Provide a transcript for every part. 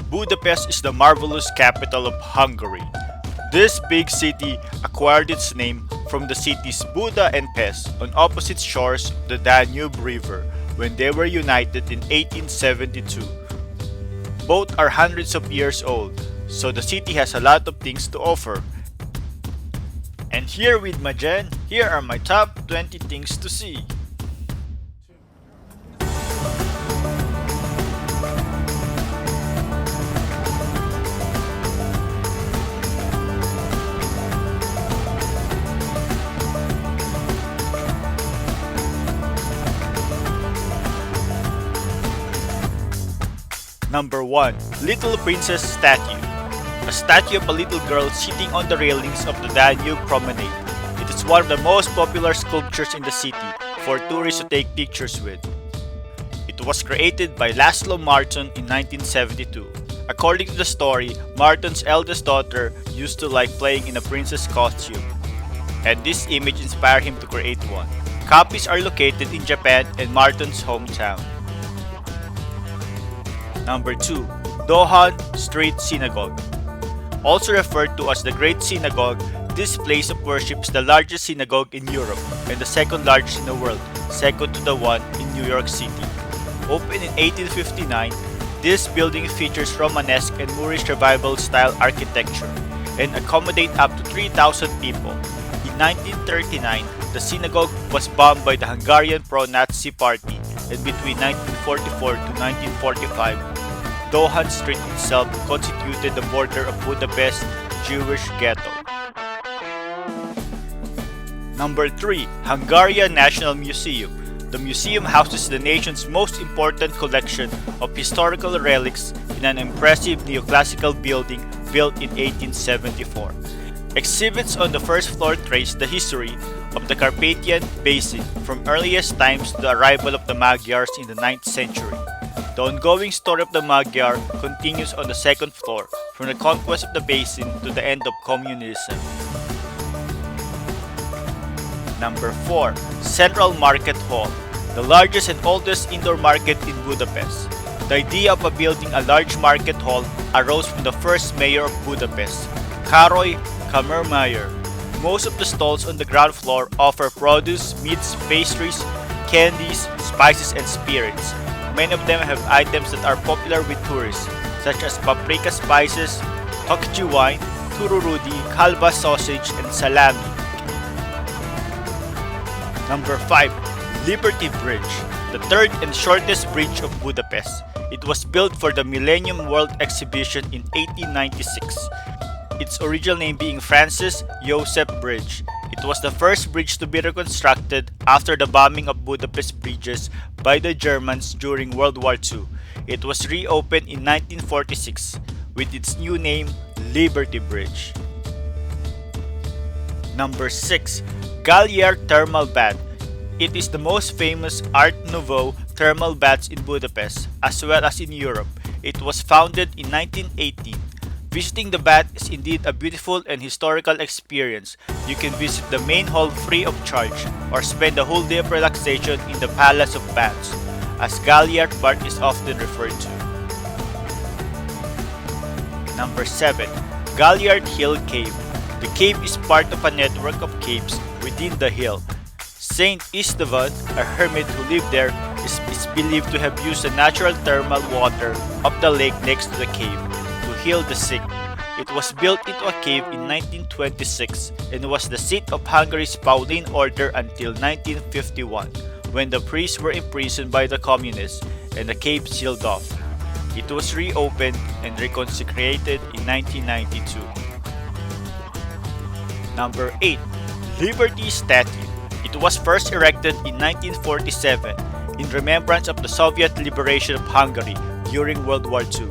Budapest is the marvelous capital of Hungary. This big city acquired its name from the cities Buda and Pest on opposite shores of the Danube River when they were united in 1872. Both are hundreds of years old, so the city has a lot of things to offer. And here with Majen, here are my top 20 things to see. Number 1. Little Princess Statue. A statue of a little girl sitting on the railings of the Danube Promenade. It is one of the most popular sculptures in the city for tourists to take pictures with. It was created by Laszlo Marton in 1972. According to the story, Marton's eldest daughter used to like playing in a princess costume, and this image inspired him to create one. Copies are located in Japan and Marton's hometown. Number 2. Dohan Street Synagogue. Also referred to as the Great Synagogue, this place of worship is the largest synagogue in Europe and the second largest in the world, second to the one in New York City. Opened in 1859, this building features Romanesque and Moorish Revival style architecture and accommodate up to 3,000 people. In 1939, the synagogue was bombed by the Hungarian pro-Nazi party, and between 1944 to 1945, Dohan Street itself constituted the border of Budapest's Jewish ghetto. Number 3. Hungarian National Museum. The museum houses the nation's most important collection of historical relics in an impressive neoclassical building built in 1874. Exhibits on the first floor trace the history of the Carpathian Basin from earliest times to the arrival of the Magyars in the 9th century. The ongoing story of the Magyar continues on the second floor, from the conquest of the basin to the end of communism. Number 4. Central Market Hall, the largest and oldest indoor market in Budapest. The idea of building a large market hall arose from the first mayor of Budapest, Károly Kammermayer. Most of the stalls on the ground floor offer produce, meats, pastries, candies, spices, and spirits. Many of them have items that are popular with tourists, such as paprika spices, tokji wine, tururudi, kalba sausage, and salami. Number 5. Liberty Bridge, the third and shortest bridge of Budapest. It was built for the Millennium World Exhibition in 1896. Its original name being Francis Joseph Bridge. It was the first bridge to be reconstructed after the bombing of Budapest bridges by the Germans during World War II. It was reopened in 1946 with its new name, Liberty Bridge. Number 6. Galliard Thermal Bath. It is the most famous Art Nouveau thermal baths in Budapest as well as in Europe. It was founded in 1918. Visiting the bath is indeed a beautiful and historical experience. You can visit the main hall free of charge or spend a whole day of relaxation in the Palace of Baths, as Galliard Park is often referred to. Number 7. Galliard Hill Cave. The cave is part of a network of caves within the hill. Saint Istvan, a hermit who lived there, is believed to have used the natural thermal water of the lake next to the cave to heal the sick. It was built into a cave in 1926 and was the seat of Hungary's Pauline Order until 1951, when the priests were imprisoned by the communists and the cave sealed off. It was reopened and reconsecrated in 1992. Number 8. Liberty Statue. It was first erected in 1947 in remembrance of the Soviet liberation of Hungary during World War II,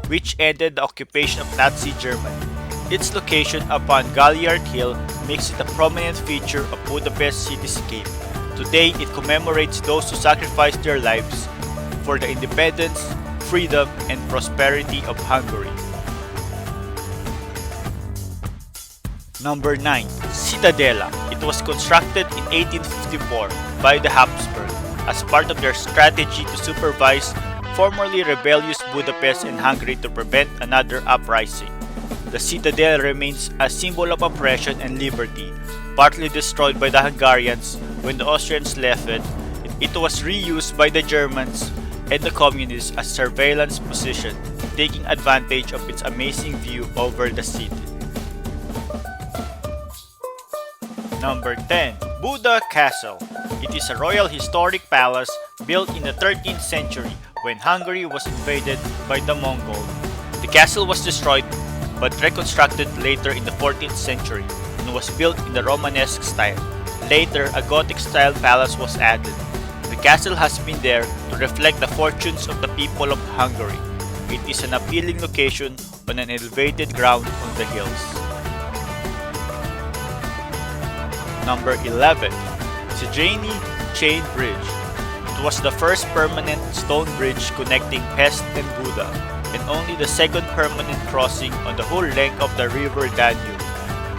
which ended the occupation of Nazi Germany. Its location upon Galliard Hill makes it a prominent feature of Budapest cityscape. Today, it commemorates those who sacrificed their lives for the independence, freedom, and prosperity of Hungary. Number 9. Cittadella. It was constructed in 1854 by the Habsburg as part of their strategy to supervise formerly rebellious Budapest and Hungary to prevent another uprising. The citadel remains a symbol of oppression and liberty, partly destroyed by the Hungarians when the Austrians left it. It was reused by the Germans and the Communists as surveillance position, taking advantage of its amazing view over the city. Number 10. Buda Castle. It is a royal historic palace built in the 13th century when Hungary was invaded by the Mongols. The castle was destroyed but reconstructed later in the 14th century and was built in the Romanesque style. Later, a Gothic-style palace was added. The castle has been there to reflect the fortunes of the people of Hungary. It is an appealing location on an elevated ground on the hills. Number 11. Széchenyi Chain Bridge. It was the first permanent stone bridge connecting Pest and Buda, and only the second permanent crossing on the whole length of the river Danube.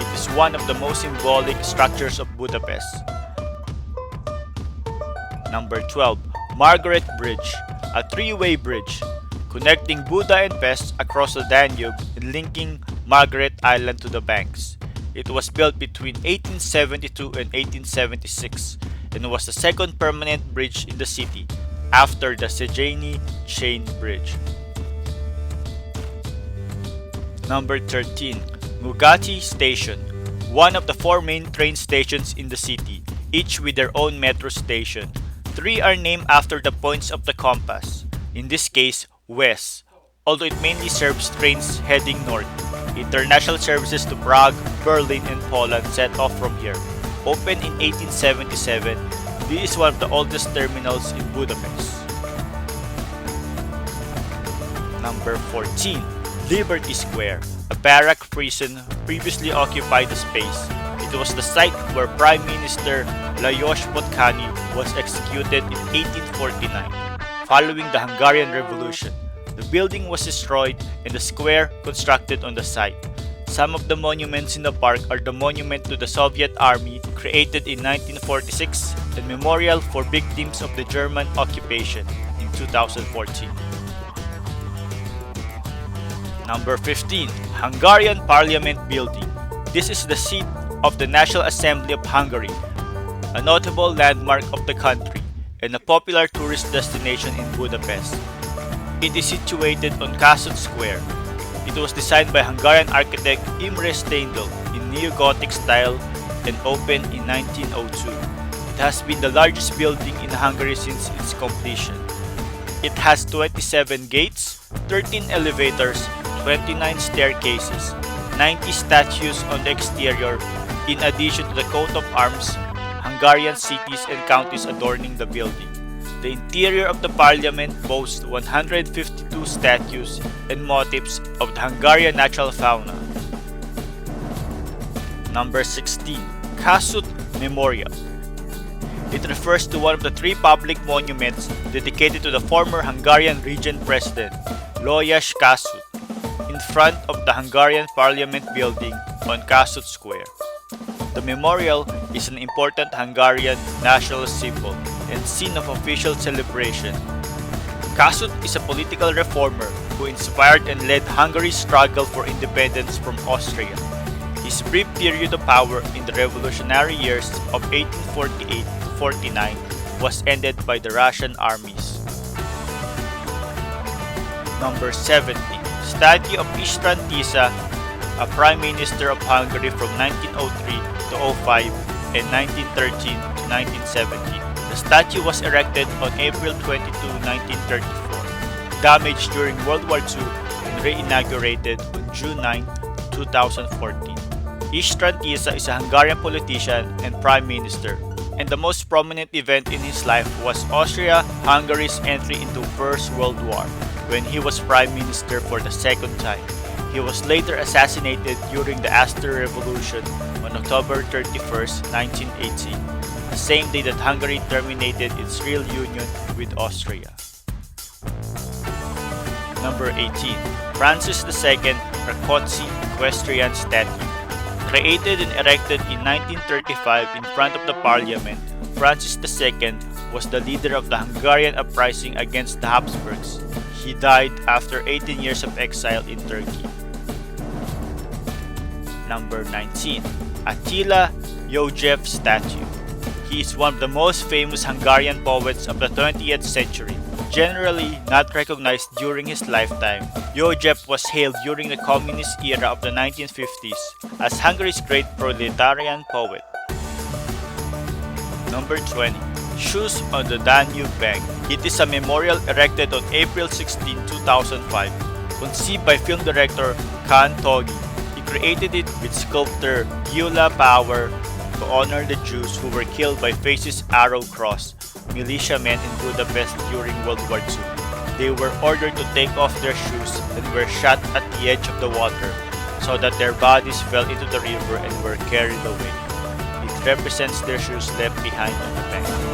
It is one of the most symbolic structures of Budapest. Number 12. Margaret Bridge, a three-way bridge connecting Buda and Pest across the Danube and linking Margaret Island to the banks. It was built between 1872 and 1876 and was the second permanent bridge in the city after the Széchenyi Chain Bridge. Number 13. Nyugati Station, one of the four main train stations in the city, each with their own metro station. Three are named after the points of the compass, in this case, west, although it mainly serves trains heading north. International services to Prague, Berlin, and Poland set off from here. Opened in 1877, this is one of the oldest terminals in Budapest. Number 14. Liberty Square, a barrack prison previously occupied the space. It was the site where Prime Minister Lajos Botkányi was executed in 1849, following the Hungarian Revolution. The building was destroyed and the square constructed on the site. Some of the monuments in the park are the monument to the Soviet Army created in 1946 and memorial for victims of the German occupation in 2014. Number 15. Hungarian Parliament Building. This is the seat of the National Assembly of Hungary, a notable landmark of the country and a popular tourist destination in Budapest. It is situated on Kossuth Square. It was designed by Hungarian architect Imre Steindl in neo-Gothic style and opened in 1902. It has been the largest building in Hungary since its completion. It has 27 gates, 13 elevators, 29 staircases, 90 statues on the exterior, in addition to the coat of arms, Hungarian cities and counties adorning the building. The interior of the parliament boasts 152 statues and motifs of the Hungarian natural fauna. Number 16. Kossuth Memorial. It refers to one of the three public monuments dedicated to the former Hungarian regent president, Lajos Kossuth, in front of the Hungarian Parliament building on Kossuth Square. The memorial is an important Hungarian national symbol and scene of official celebration. Kossuth is a political reformer who inspired and led Hungary's struggle for independence from Austria. His brief period of power in the revolutionary years of 1848 to 49 was ended by the Russian armies. Number 70. Statue of István Tisza, a Prime Minister of Hungary from 1903 to 05 and 1913 to 1917. The statue was erected on April 22, 1934, damaged during World War II and re-inaugurated on June 9, 2014. István Tisza is a Hungarian politician and Prime Minister, and the most prominent event in his life was Austria-Hungary's entry into First World War, when he was Prime Minister for the second time. He was later assassinated during the Aster Revolution on October 31, 1918, the same day that Hungary terminated its real union with Austria. Number 18. Francis II Rákóczi Equestrian Statue. Created and erected in 1935 in front of the Parliament, Francis II was the leader of the Hungarian uprising against the Habsburgs. He died after 18 years of exile in Turkey. Number 19. Attila József statue. He is one of the most famous Hungarian poets of the 20th century. Generally not recognized during his lifetime, József was hailed during the communist era of the 1950s as Hungary's great proletarian poet. Number 20. Shoes on the Danube Bank. It is a memorial erected on April 16, 2005, conceived by film director Kaan Togi. He created it with sculptor Gyula Power to honor the Jews who were killed by Fascist Arrow Cross militiamen in Budapest during World War II. They were ordered to take off their shoes and were shot at the edge of the water so that their bodies fell into the river and were carried away. It represents their shoes left behind on the bank.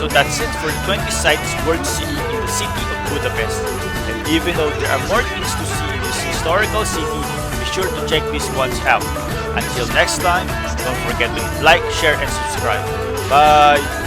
So that's it for 20 sites worth seeing in the city of Budapest. And even though there are more things to see in this historical city, be sure to check these ones out. Until next time, don't forget to like, share, and subscribe. Bye!